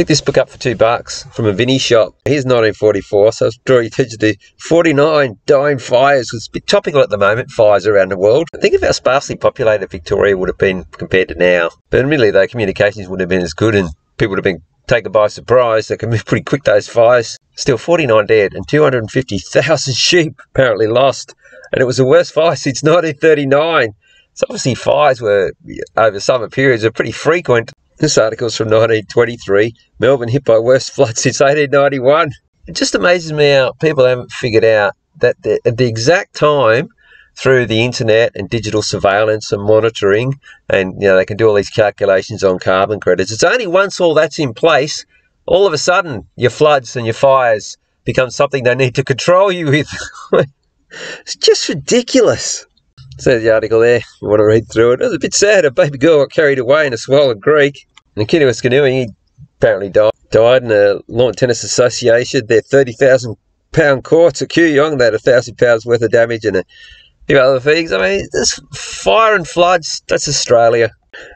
Picked this book up for $2 from a Vinnie shop. Here's 1944, so I was drawing attention to 49 dying fires. It's a bit topical at the moment, fires around the world. Think of how sparsely populated Victoria would have been compared to now. But admittedly, though, communications wouldn't have been as good and people would have been taken by surprise. They can move pretty quick, those fires. Still 49 dead and 250,000 sheep apparently lost. And it was the worst fire since 1939. So obviously fires were, over summer periods, are pretty frequent. This article's from 1923. Melbourne hit by worst flood since 1891. It just amazes me how people haven't figured out that at the exact time, through the internet and digital surveillance and monitoring, and they can do all these calculations on carbon credits. It's only once all that's in place, all of a sudden your floods and your fires become something they need to control you with. It's just ridiculous. So the article there, you want to read through it. It was a bit sad. A baby girl got carried away in a swollen creek. And the kid who was canoeing, he apparently died in a lawn tennis association. Their £30,000 courts at Kooyong, they had £1,000 worth of damage and a few other things. I mean, this fire and floods, that's Australia.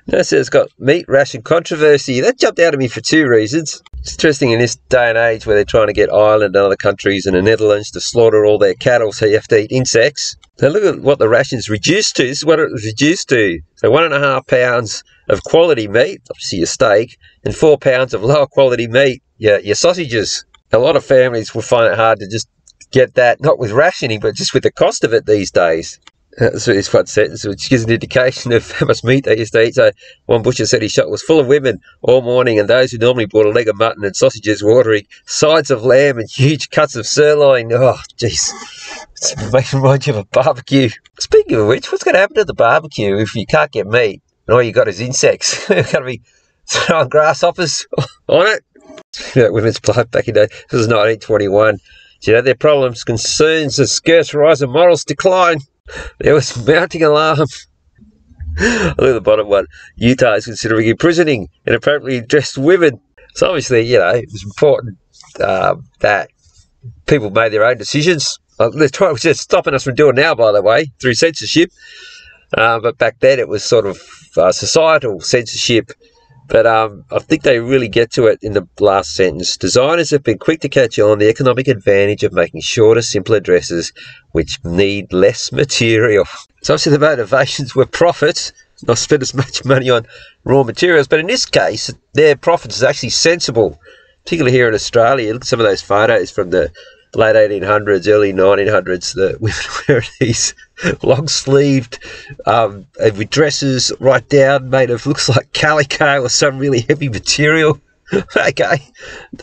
Now it says it's got meat ration controversy. That jumped out at me for two reasons. It's interesting in this day and age where they're trying to get Ireland and other countries and the Netherlands to slaughter all their cattle, so you have to eat insects. So look at what the ration's reduced to. This is what it was reduced to. So 1.5 pounds of quality meat, obviously your steak, and 4 pounds of lower quality meat, your sausages. A lot of families will find it hard to just get that, not with rationing, but just with the cost of it these days. That's this one sentence, which gives an indication of how much meat they used to eat. So one butcher said his shop was full of women all morning, and those who normally bought a leg of mutton and sausages were ordering sides of lamb and huge cuts of sirloin. Oh, jeez. It makes me remind you of a barbecue. Speaking of which, what's going to happen to the barbecue if you can't get meat and all you got is insects? You're going to be throwing grasshoppers on it? Women's blood back in the day. This was 1921. Their problems, concerns as scarce rise and morals decline. There was mounting alarm. Look at the bottom one. Utah is considering imprisoning inappropriately dressed women. So obviously, it was important that people made their own decisions. They're stopping us from doing now, by the way, through censorship. But back then it was sort of societal censorship. But I think they really get to it in the last sentence. Designers have been quick to catch on the economic advantage of making shorter, simpler dresses which need less material. So obviously the motivations were profits, not spend as much money on raw materials. But in this case, their profits is actually sensible, particularly here in Australia. Look at some of those photos from the late 1800s, early 1900s, the women wearing these long-sleeved with dresses right down, made of, looks like calico or some really heavy material. Okay,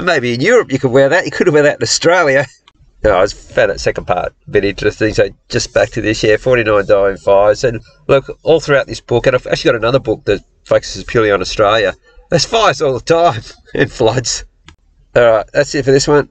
maybe in Europe you could wear that. You couldn't wear that in Australia. I found that second part a bit interesting. So just back to this, 49 dying fires. And look, all throughout this book, and I've actually got another book that focuses purely on Australia, there's fires all the time and floods. All right, that's it for this one.